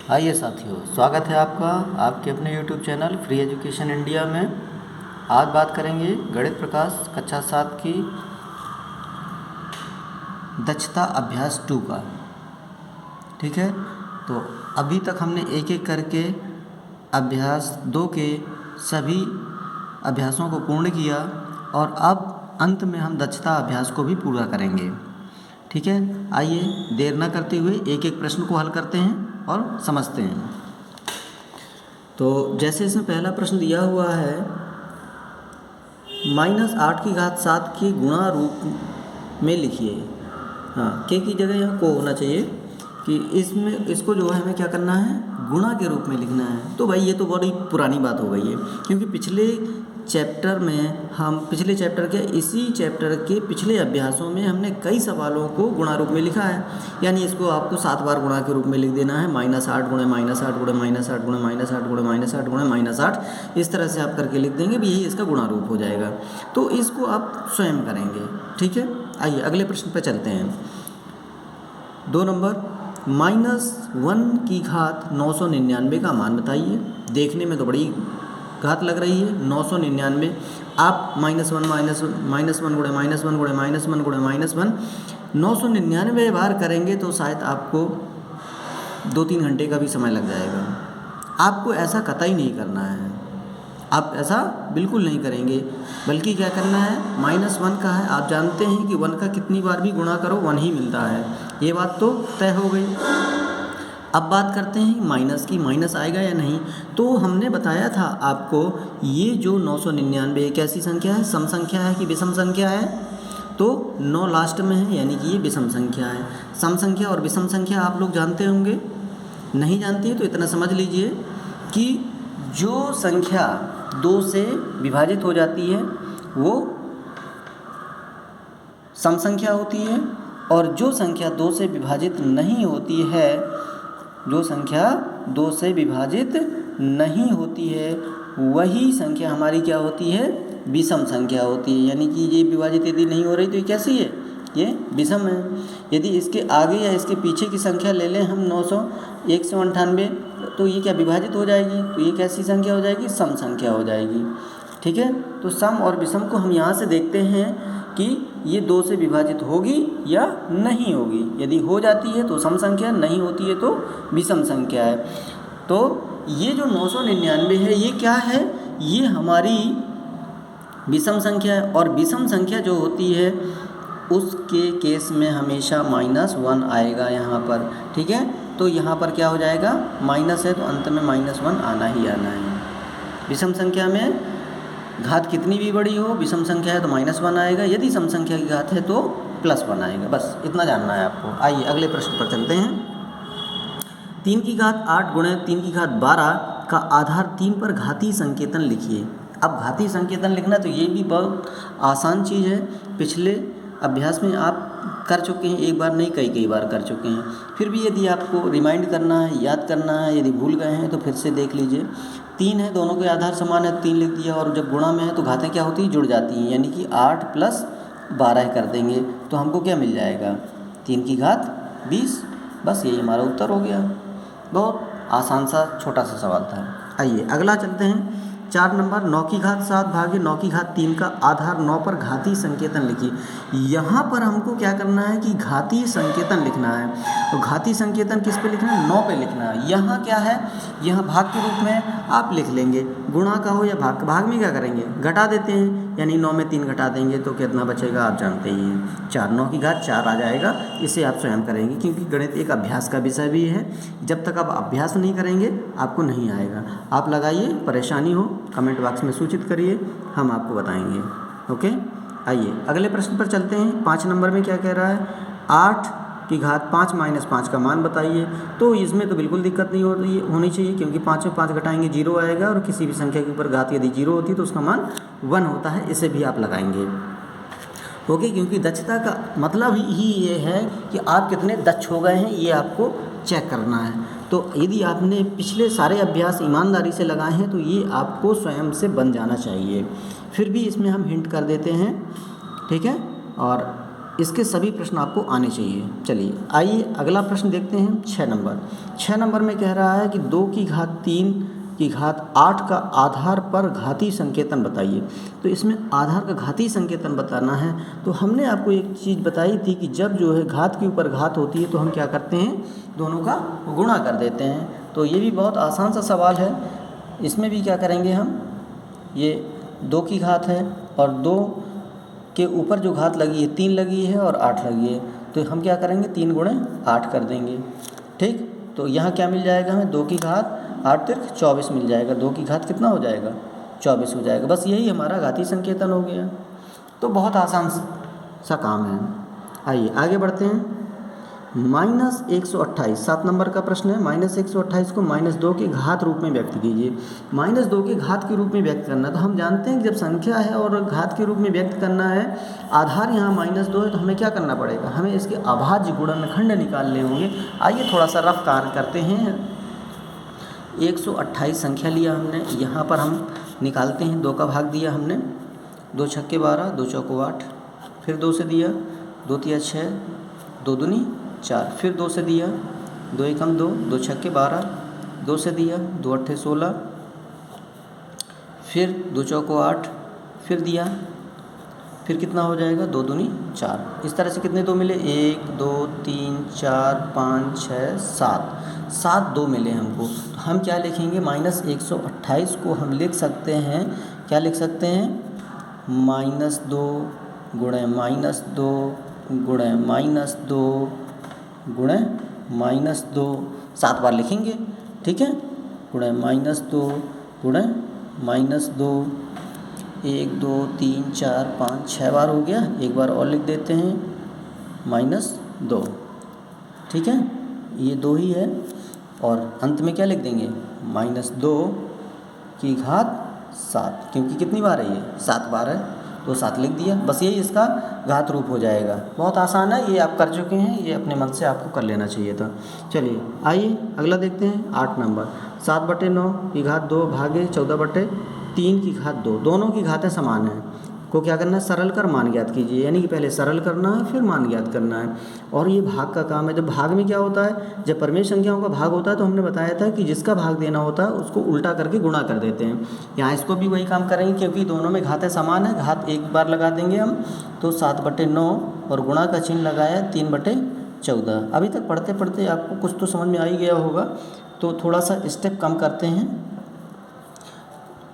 आइए साथियों, स्वागत है आपका आपके अपने YouTube channel free education India में। आज बात करेंगे गणित प्रकाश कक्षा 7 की दक्षता अभ्यास 2 का। ठीक है, तो अभी तक हमने एक एक करके अभ्यास 2 के सभी अभ्यासों को पूर्ण किया और अब अंत में हम दक्षता अभ्यास को भी पूरा करेंगे। ठीक है, आइए देर न करते हुए एक एक प्रश्न को हल करते हैं और समझते हैं। तो जैसे इसमें पहला प्रश्न दिया हुआ है, -8⁻7 के गुणा रूप में लिखिए। हाँ, के की जगह यहाँ को होना चाहिए कि इसमें इसको जो है हमें क्या करना है, गुणा के रूप में लिखना है। तो भाई ये तो बड़ी पुरानी बात हो गई है, क्योंकि पिछले चैप्टर के इसी चैप्टर के पिछले अभ्यासों में हमने कई सवालों को गुणा रूप में लिखा है। यानी इसको आपको 7 बार गुणा के रूप में लिख देना है। -8 गुणे -8 गुणे -8 गुणे -8 गुणे -8 गुणे -8, इस तरह से आप करके लिख देंगे भी, यही इसका गुणा रूप हो जाएगा। तो इसको आप स्वयं करेंगे। ठीक है, आइए अगले प्रश्न पर चलते हैं। 2 नंबर, -1/999 का मान बताइए। देखने में तो बड़ी घात लग रही है, 999। आप -1 गुणे -1 गुणे -1 999 बार करेंगे तो शायद आपको 2-3 घंटे का भी समय लग जाएगा। आपको ऐसा कतई नहीं करना है, आप ऐसा बिल्कुल नहीं करेंगे, बल्कि क्या करना है, -1 का है, आप जानते हैं कि 1 का कितनी बार भी गुणा करो 1 ही मिलता है। ये बात तो तय हो गई। अब बात करते हैं माइनस की, माइनस आएगा या नहीं। तो हमने बताया था आपको, ये जो 999 एक ऐसी संख्या है, सम संख्या है कि विषम संख्या है। तो 9 लास्ट में है, यानी कि ये विषम संख्या है। सम संख्या और विषम संख्या आप लोग जानते होंगे, नहीं जानती है तो इतना समझ लीजिए कि जो संख्या 2 से विभाजित हो जाती है वो सम संख्या होती है, और जो संख्या 2 से विभाजित नहीं होती है, जो संख्या 2 से विभाजित नहीं होती है, वही संख्या हमारी क्या होती है, विषम संख्या होती है। यानी कि ये विभाजित यदि नहीं हो रही तो ये कैसी है, ये विषम है। यदि इसके आगे या इसके पीछे की संख्या ले लें हम 198, तो ये क्या विभाजित हो जाएगी, तो ये कैसी संख्या हो जाएगी, सम संख्या हो जाएगी। ठीक है, तो सम और विषम को हम यहाँ से देखते हैं कि ये 2 से विभाजित होगी या नहीं होगी। यदि हो जाती है तो सम संख्या, नहीं होती है तो विषम संख्या है। तो ये जो 999 है, ये क्या है, ये हमारी विषम संख्या है। और विषम संख्या जो होती है उसके केस में हमेशा -1 आएगा यहाँ पर। ठीक है, तो यहाँ पर क्या हो जाएगा, माइनस है तो अंत में -1 आना ही आना है। विषम संख्या में घात कितनी भी बड़ी हो, विषम संख्या है तो -1 आएगा, यदि सम संख्या की घात है तो +1 आएगा। बस इतना जानना है आपको। आइए अगले प्रश्न पर चलते हैं। 3 की घात 8 गुणे 3 की घात 12 का आधार 3 पर घातीय संकेतन लिखिए। अब घातीय संकेतन लिखना तो ये भी बहुत आसान चीज़ है, पिछले अभ्यास में आप कर चुके हैं, एक बार नहीं कई बार कर चुके हैं। फिर भी यदि आपको रिमाइंड करना है, याद करना है, यदि भूल गए हैं तो फिर से देख लीजिए। 3 है, दोनों के आधार समान है, 3 लिख दिया, और जब गुणा में है तो घातें क्या होती हैं, जुड़ जाती हैं। यानी कि 8 + 12 कर देंगे तो हमको क्या मिल जाएगा, 3 की घात 20। बस यही हमारा उत्तर हो गया। बहुत आसान सा छोटा सा सवाल था। आइए अगला चलते हैं। 4 नंबर, 9 की घात 7 भागे 9 की घात 3 का आधार 9 पर घातीय संकेतन लिखिए। यहाँ पर हमको क्या करना है कि घातीय संकेतन लिखना है। तो घातीय संकेतन किस पे लिखना है, 9 पे लिखना है। यहाँ क्या है, यहाँ भाग के रूप में आप लिख लेंगे, गुणा का हो या भाग का। भाग में क्या करेंगे, घटा देते हैं, यानी 9 में 3 घटा देंगे तो कितना बचेगा आप जानते ही हैं, 4। 9 की घात 4 आ जाएगा। इसे आप स्वयं करेंगे, क्योंकि गणित एक अभ्यास का विषय भी है। जब तक आप अभ्यास नहीं करेंगे आपको नहीं आएगा। आप लगाइए, परेशानी हो कमेंट बॉक्स में सूचित करिए, हम आपको बताएंगे। ओके, आइए अगले प्रश्न पर चलते हैं। 5 नंबर में क्या कह रहा है, 8 की घात 5 - 5 का मान बताइए। तो इसमें तो बिल्कुल दिक्कत नहीं होनी चाहिए, क्योंकि 5 में 5 घटाएंगे 0 आएगा, और किसी भी संख्या के ऊपर घात यदि 0 होती है तो उसका मान 1 होता है। इसे भी आप लगाएंगे। ओके, क्योंकि दक्षता का मतलब ही ये है कि आप कितने दक्ष हो गए हैं, ये आपको चेक करना है। तो यदि आपने पिछले सारे अभ्यास ईमानदारी से लगाए हैं तो ये आपको स्वयं से बन जाना चाहिए। फिर भी इसमें हम हिंट कर देते हैं, ठीक है। और इसके सभी प्रश्न आपको आने चाहिए। चलिए आइए अगला प्रश्न देखते हैं। 6 नंबर। 6 नंबर में कह रहा है कि 2 की घात 3 की घात 8 का आधार पर घातीय संकेतन बताइए। तो इसमें आधार का घातीय संकेतन बताना है। तो हमने आपको एक चीज़ बताई थी कि जब जो है घात के ऊपर घात होती है तो हम क्या करते हैं, दोनों का गुणा कर देते हैं। तो ये भी बहुत आसान सा सवाल है। इसमें भी क्या करेंगे हम, ये 2 की घात है और 2 के ऊपर जो घात लगी है 3 लगी है और 8 लगी है, तो हम क्या करेंगे 3 गुणे 8 कर देंगे। ठीक, तो यहाँ क्या मिल जाएगा हमें, 2 की घात 8 तिर्क 24 मिल जाएगा। 2 की घात कितना हो जाएगा, 24 हो जाएगा। बस यही हमारा घातीय संकेतन हो गया। तो बहुत आसान सा काम है। आइए आगे बढ़ते हैं। -128 7 नंबर का प्रश्न है। -128 को -2 के घात रूप में व्यक्त कीजिए। -2 के घात के रूप में व्यक्त करना, तो हम जानते हैं कि जब संख्या है और घात के रूप में व्यक्त करना है, आधार यहाँ -2 है, तो हमें क्या करना पड़ेगा, हमें इसके अभाज्य गुणनखंड निकालने होंगे। आइए थोड़ा सा रफ कार्य करते हैं। 128 संख्या लिया हमने, यहाँ पर हम निकालते हैं। 2 का भाग दिया हमने, 2 छक्के 12, 2 चौको 8, फिर 2 से दिया, 2 तिया 6, 2 दूनी 4, फिर 2 से दिया, 2 एकम 2, 2 छक्के 12, 2 से दिया, 2 अट्ठे 16, फिर 2 चौको 8, फिर दिया, फिर कितना हो जाएगा, 2 दूनी 4। इस तरह से कितने 2 मिले, 1 2 3 4 5 6 7 2 मिले हमको। तो हम क्या लिखेंगे, -128 को हम लिख सकते हैं, क्या लिख सकते हैं, -2 गुणे -2 गुणे -2 गुणे -2, 7 बार लिखेंगे। ठीक है, गुणे -2 गुणे -2, 1 2 3 4 5 6 बार हो गया। एक बार और लिख देते हैं, -2। ठीक है, ये 2 ही है और अंत में क्या लिख देंगे, -2 की घात 7, क्योंकि कितनी बार है ये, 7 बार है, तो 7 लिख दिया। बस यही इसका घात रूप हो जाएगा। बहुत आसान है, ये आप कर चुके हैं, ये अपने मन से आपको कर लेना चाहिए था। चलिए आइए अगला देखते हैं। 8 नंबर। 7/9 की घात 2 भागे 14/3 की घात 2, दोनों की घातें समान हैं, को क्या करना है, सरल कर मान ज्ञात कीजिए। यानी कि पहले सरल करना है फिर मान ज्ञात करना है। और ये भाग का काम है। जब भाग में क्या होता है, जब परिमेय संख्याओं का भाग होता है तो हमने बताया था कि जिसका भाग देना होता है उसको उल्टा करके गुणा कर देते हैं। यहाँ इसको भी वही काम करेंगे, क्योंकि दोनों में घातें समान है। घात एक बार लगा देंगे हम, तो 7/9 और गुणा का चिन्ह लगाया 3/14। अभी तक पढ़ते पढ़ते आपको कुछ तो समझ में आ ही गया होगा, तो थोड़ा सा स्टेप कम करते हैं।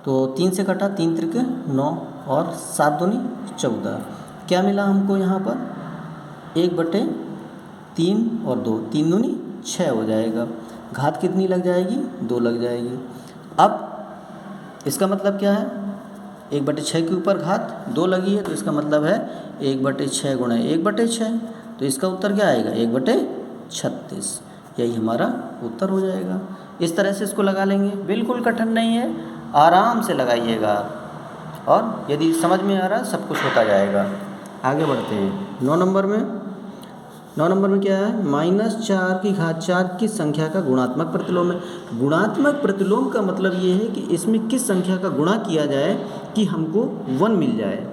तो 3 से कटा, 3 त्रिक 9 और 7 दूनी 14। क्या मिला हमको यहाँ पर, 1/3 और 2, 3 दूनी 6 हो जाएगा। घात कितनी लग जाएगी, 2 लग जाएगी। अब इसका मतलब क्या है, 1/6 के ऊपर घात 2 लगी है, तो इसका मतलब है 1/6 गुणा 1/6, तो इसका उत्तर क्या आएगा, 1/36। यही हमारा उत्तर हो जाएगा। इस तरह से इसको लगा लेंगे, बिल्कुल कठिन नहीं है, आराम से लगाइएगा, और यदि समझ में आ रहा है सब कुछ होता जाएगा। आगे बढ़ते हैं। 9 नंबर में। 9 नंबर में क्या है, -4 की घात 4 किस संख्या का गुणात्मक प्रतिलोम है। गुणात्मक प्रतिलोम का मतलब ये है कि इसमें किस संख्या का गुणा किया जाए कि हमको 1 मिल जाए।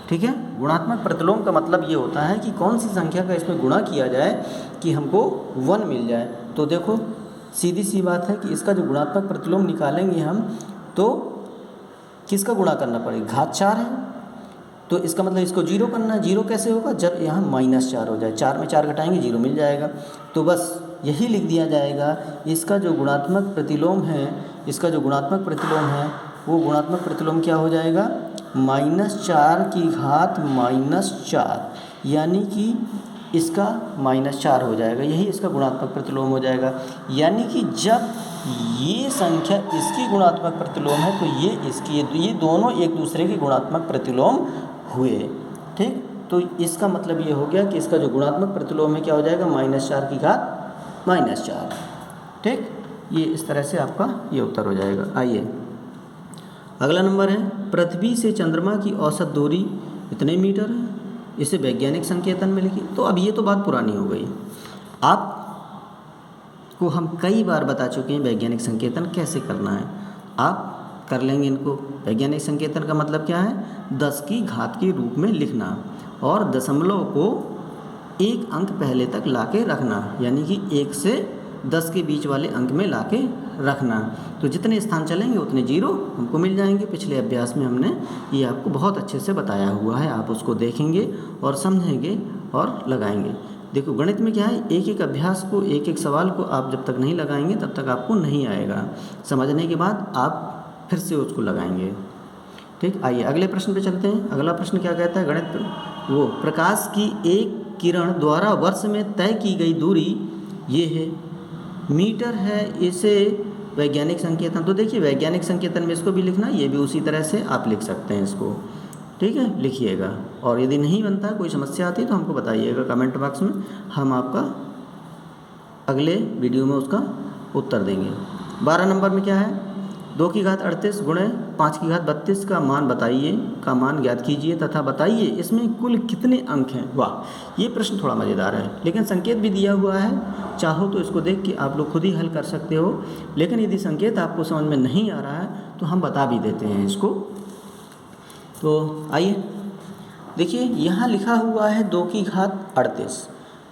ठीक है, गुणात्मक प्रतिलोम का मतलब ये होता है कि कौन सी संख्या का इसमें गुणा किया जाए कि हमको 1 मिल जाए। तो देखो सीधी सी बात है कि इसका जो गुणात्मक प्रतिलोम निकालेंगे हम, तो किसका गुणा करना पड़ेगा, घात 4 है, तो इसका मतलब इसको 0 करना है। 0 कैसे होगा, जब यहाँ -4 हो जाए, 4 में 4 घटाएंगे 0 मिल जाएगा। तो बस यही लिख दिया जाएगा, इसका जो गुणात्मक प्रतिलोम है, इसका जो गुणात्मक प्रतिलोम है वो गुणात्मक प्रतिलोम क्या हो जाएगा, -4 की घात -4, यानी कि इसका -4 हो जाएगा। यही इसका गुणात्मक प्रतिलोम हो जाएगा। यानी कि जब ये संख्या इसकी गुणात्मक प्रतिलोम है तो ये इसकी, ये दोनों एक दूसरे के गुणात्मक प्रतिलोम हुए। ठीक, तो इसका मतलब ये हो गया कि इसका जो गुणात्मक प्रतिलोम है क्या हो जाएगा, -4 की घात -4। ठीक, ये इस तरह से आपका ये उत्तर हो जाएगा। आइए अगला नंबर है, पृथ्वी से चंद्रमा की औसत दूरी इतने मीटर है, इसे वैज्ञानिक संकेतन में लिखिए। तो अब ये तो बात पुरानी हो गई, आपको हम कई बार बता चुके हैं वैज्ञानिक संकेतन कैसे करना है। आप कर लेंगे इनको। वैज्ञानिक संकेतन का मतलब क्या है, 10 की घात के रूप में लिखना। और दशमलव को एक अंक पहले तक लाके रखना, यानी कि 1 से 10 के बीच वाले अंक में लाके रखना। तो जितने स्थान चलेंगे उतने जीरो हमको मिल जाएंगे। पिछले अभ्यास में हमने ये आपको बहुत अच्छे से बताया हुआ है, आप उसको देखेंगे और समझेंगे और लगाएंगे। देखो गणित में क्या है, एक एक अभ्यास को, एक एक सवाल को आप जब तक नहीं लगाएंगे तब तक आपको नहीं आएगा। समझने के बाद आप फिर से उसको लगाएंगे। ठीक, आइए अगले प्रश्न पे चलते हैं। अगला प्रश्न क्या कहता है गणित पे, वो प्रकाश की एक किरण द्वारा वर्ष में तय की गई दूरी ये है, मीटर है, इसे वैज्ञानिक संकेतन। तो देखिए वैज्ञानिक संकेतन में इसको भी लिखना, ये भी उसी तरह से आप लिख सकते हैं इसको। ठीक है, लिखिएगा। और यदि नहीं बनता, कोई समस्या आती है तो हमको बताइएगा कमेंट बॉक्स में, हम आपका अगले वीडियो में उसका उत्तर देंगे। 12 नंबर में क्या है, 2 की घात 38 गुणे 5 की घात 32 का मान बताइए, का मान ज्ञात कीजिए तथा बताइए इसमें कुल कितने अंक हैं। वाह, ये प्रश्न थोड़ा मज़ेदार है, लेकिन संकेत भी दिया हुआ है। चाहो तो इसको देख के आप लोग खुद ही हल कर सकते हो, लेकिन यदि संकेत आपको समझ में नहीं आ रहा है तो हम बता भी देते हैं इसको। तो आइए देखिए, यहाँ लिखा हुआ है 2 की घात 38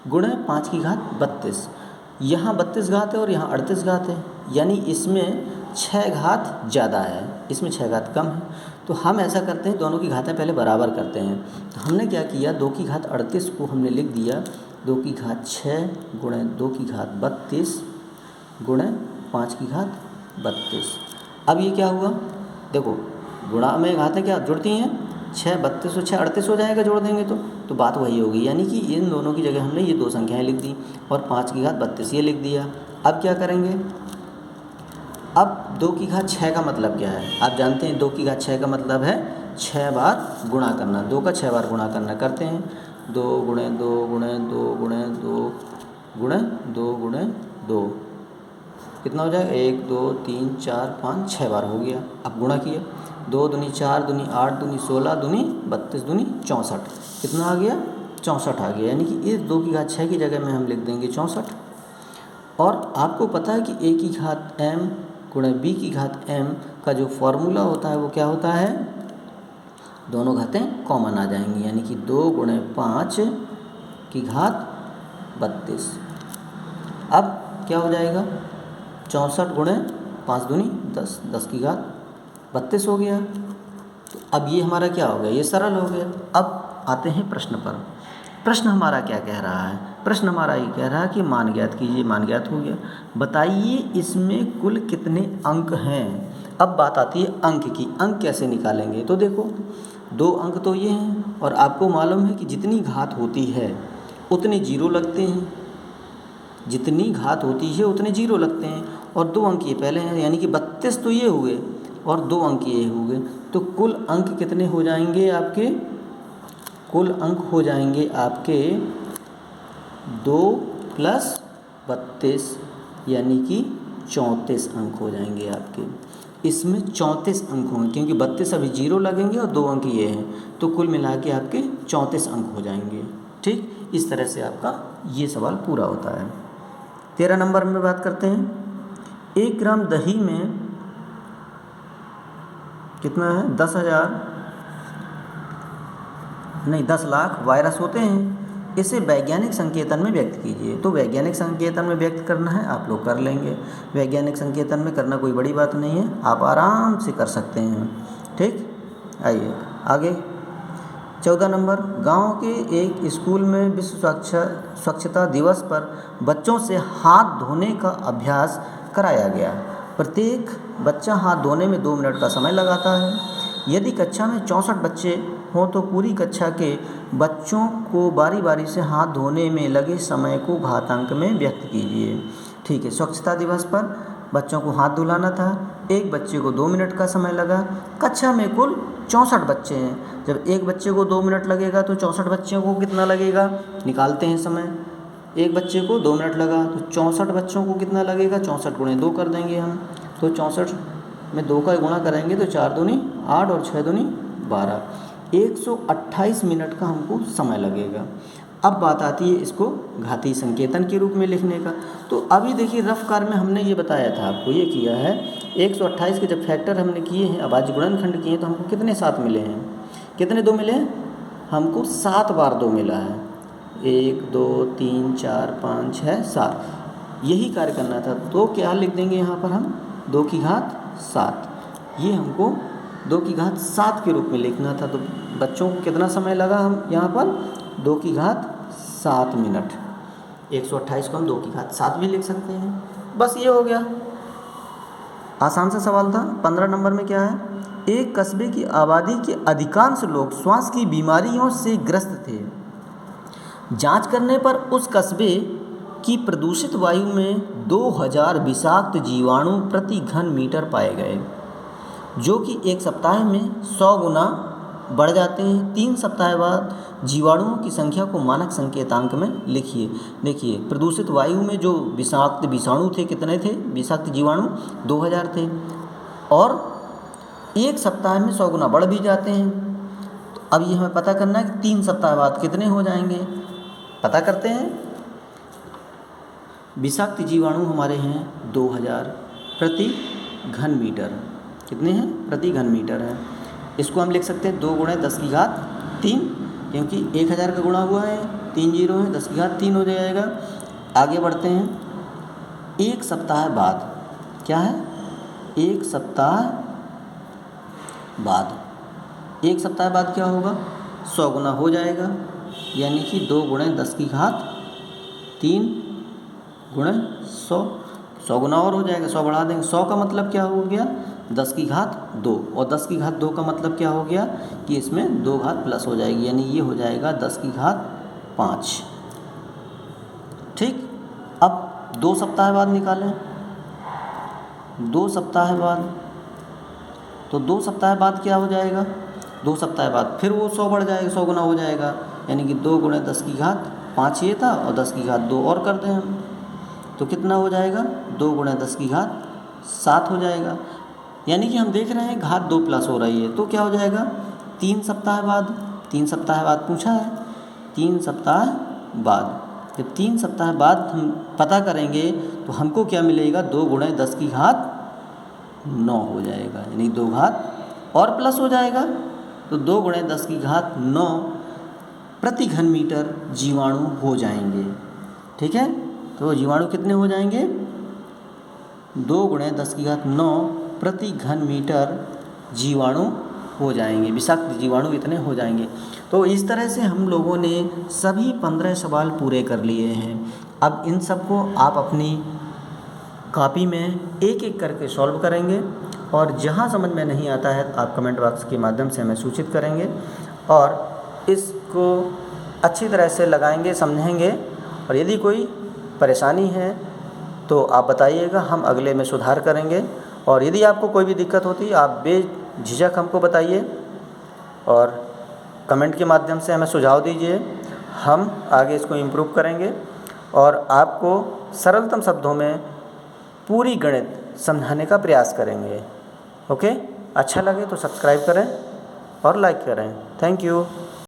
गुणे 5 की घात 32। यहाँ 32 घात है और यहाँ 38 घात है, यानी इसमें 6 घात ज़्यादा है, इसमें 6 घात कम है। तो हम ऐसा करते हैं, दोनों की घातें पहले बराबर करते हैं। तो हमने क्या किया, 2 की घात 38 को हमने लिख दिया 2 की घात 6 गुणे 2 की घात 32 गुणे 5 की घात 32। अब ये क्या हुआ, देखो गुणा में घातें क्या जुड़ती हैं, 6 32 और 6 38 हो जाएगा जोड़ देंगे तो बात वही होगी। यानी कि इन दोनों की जगह हमने ये 2 संख्याएं लिख दी और 5 की घात 32 ये लिख दिया। अब क्या करेंगे, अब 2 की घात 6 का मतलब क्या है, आप जानते हैं 2 की घात 6 का मतलब है 6 बार गुणा करना, 2 का 6 बार गुणा करना। करते हैं 2 गुणे 2 गुणे 2 गुणे 2 गुणे 2 गुणे 2, कितना हो जाएगा, 1 2 3 4 5 6 बार हो गया। अब गुणा किया, 2 दूनी 4 दूनी 8 दूनी 16 दूनी 32 दूनी 64, कितना आ गया, 64 आ गया। यानी कि इस 2 की घात 6 की जगह में हम लिख देंगे 64। और आपको पता है कि a की घात m गुणे b की घात m का जो फॉर्मूला होता है वो क्या होता है, दोनों घातें कॉमन आ जाएंगी, यानी कि 2 गुणे 5 की घात 32। अब क्या हो जाएगा, 64 गुणे 5 दूनी 10, 10 की घात 32 हो गया। तो अब ये हमारा क्या हो गया, ये सरल हो गया। अब आते हैं प्रश्न पर। प्रश्न हमारा क्या कह रहा है, प्रश्न हमारा ये कह रहा है कि मान ज्ञात कीजिए, मान ज्ञात हो गया। बताइए इसमें कुल कितने अंक हैं। अब बात आती है अंक की, अंक कैसे निकालेंगे। तो देखो 2 अंक तो ये हैं और आपको मालूम है कि जितनी घात होती है उतने जीरो लगते हैं, जितनी घात होती है उतने जीरो लगते हैं। और 2 अंक ये पहले हैं, यानी कि 32 तो ये हुए और 2 अंक ये हुए। तो कुल अंक कितने हो जाएंगे आपके, कुल अंक हो जाएंगे आपके 2 + 32, यानी कि 34 अंक हो जाएंगे आपके। इसमें 34 अंक होंगे, क्योंकि 32 अभी जीरो लगेंगे और 2 अंक ये हैं, तो कुल मिला के आपके 34 अंक हो जाएंगे। ठीक, इस तरह से आपका ये सवाल पूरा होता है। 13 नंबर में बात करते हैं। 1 ग्राम दही में कितना है, 10 लाख वायरस होते हैं, इसे वैज्ञानिक संकेतन में व्यक्त कीजिए। तो वैज्ञानिक संकेतन में व्यक्त करना है, आप लोग कर लेंगे। वैज्ञानिक संकेतन में करना कोई बड़ी बात नहीं है, आप आराम से कर सकते हैं। ठीक, आइए आगे। 14 नंबर, गांव के एक स्कूल में विश्व स्वच्छता दिवस पर बच्चों से हाथ धोने का अभ्यास कराया गया। प्रत्येक बच्चा हाथ धोने में 2 मिनट का समय लगाता है। यदि कक्षा में 64 बच्चे हों तो पूरी कक्षा के बच्चों को बारी बारी से हाथ धोने में लगे समय को घातांक में व्यक्त कीजिए। ठीक है, स्वच्छता दिवस पर बच्चों को हाथ धुलाना था, एक बच्चे को 2 मिनट का समय लगा। कक्षा में कुल 64 बच्चे हैं, जब एक बच्चे को 2 मिनट लगेगा तो 64 बच्चों को कितना लगेगा, निकालते हैं समय। एक बच्चे को 2 मिनट लगा तो 64 बच्चों को कितना लगेगा, 64 गुणे 2 कर देंगे हम। तो 64 में 2 का गुणा करेंगे तो 4 दूनी 8 और 6 दूनी 12, 128 मिनट का हमको समय लगेगा। अब बात आती है इसको घातीय संकेतन के रूप में लिखने का। तो अभी देखिए रफ कार में हमने ये बताया था आपको, ये किया है 128 के जब फैक्टर हमने किए हैं, अब आज गुणनखंड किए हैं तो हमको कितने 7 मिले हैं, कितने 2 मिले हैं, हमको 7 बार 2 मिला है, 1 2 3 4 5 6 7, यही कार्य करना था। तो क्या लिख देंगे यहाँ पर हम 2 की घात 7, ये हमको 2 की घात 7 के रूप में लिखना था। तो बच्चों को कितना समय लगा, हम यहाँ पर 2 की घात 7 मिनट, 128 को हम 2 की घात 7 भी लिख सकते हैं। बस ये हो गया, आसान सा सवाल था। 15 नंबर में क्या है, एक कस्बे की आबादी के अधिकांश लोग श्वास की बीमारियों से ग्रस्त थे। जांच करने पर उस कस्बे की प्रदूषित वायु में 2000 विषाक्त जीवाणु प्रति घन मीटर पाए गए, जो कि एक सप्ताह में 100 गुना बढ़ जाते हैं। 3 सप्ताह बाद जीवाणुओं की संख्या को मानक संकेतांक में लिखिए। देखिए, प्रदूषित वायु में जो विषाक्त विषाणु थे, कितने थे विषाक्त जीवाणु, 2000 थे, और एक सप्ताह में 100 गुना बढ़ भी जाते हैं। तो अब ये हमें पता करना है कि 3 सप्ताह बाद कितने हो जाएंगे, पता करते हैं। विषाक्त जीवाणु हमारे हैं 2000 प्रति घन मीटर, कितने हैं प्रति घन मीटर है। इसको हम लिख सकते हैं 2 × 10 की घात 3, क्योंकि 1000 का गुणा हुआ है, 3 जीरो है, 10 की घात 3 हो जाएगा। आगे बढ़ते हैं, एक सप्ताह बाद क्या है, एक सप्ताह बाद क्या होगा, 100 गुना हो जाएगा, यानी कि 2 × 10 की घात 3 × 100 गुना और हो जाएगा, 100 बढ़ा देंगे। 100 का मतलब क्या हो गया, 10 की घात 2, और 10 की घात 2 का मतलब क्या हो गया कि इसमें 2 घात प्लस हो जाएगी, यानी ये हो जाएगा 10 की घात 5। ठीक, अब 2 सप्ताह बाद निकालें, 2 सप्ताह बाद, तो 2 सप्ताह बाद क्या हो जाएगा, 2 सप्ताह बाद फिर वो 100 बढ़ जाएगा, 100 गुना हो जाएगा, यानी कि 2 × 10 की घात 5 ये था, और 10 की घात 2 और कर दें हम, तो कितना हो जाएगा, 2 × 10 की घात 7 हो जाएगा। यानी कि हम देख रहे हैं घात 2 प्लस हो रही है, तो क्या हो जाएगा 3 सप्ताह बाद, 3 सप्ताह बाद पूछा है, 3 सप्ताह बाद, जब 3 सप्ताह बाद हम पता करेंगे तो हमको क्या मिलेगा, 2 × 10 की घात 9 हो जाएगा, यानी 2 घात और प्लस हो जाएगा, तो 2 × 10 की घात 9 प्रति घन मीटर जीवाणु हो जाएंगे। ठीक है, तो जीवाणु कितने हो जाएंगे, 2 × 10 की घात 9 प्रति घन मीटर जीवाणु हो जाएंगे, विषाक्त जीवाणु इतने हो जाएंगे। तो इस तरह से हम लोगों ने सभी 15 सवाल पूरे कर लिए हैं। अब इन सब को आप अपनी कॉपी में एक एक करके सॉल्व करेंगे, और जहां समझ में नहीं आता है आप कमेंट बॉक्स के माध्यम से हमें सूचित करेंगे, और इसको अच्छी तरह से लगाएंगे, समझेंगे, और यदि कोई परेशानी है तो आप बताइएगा, हम अगले में सुधार करेंगे। और यदि आपको कोई भी दिक्कत होती है आप बेझिझक हमको बताइए, और कमेंट के माध्यम से हमें सुझाव दीजिए, हम आगे इसको इम्प्रूव करेंगे और आपको सरलतम शब्दों में पूरी गणित समझाने का प्रयास करेंगे। ओके, अच्छा लगे तो सब्सक्राइब करें और लाइक करें। Thank you.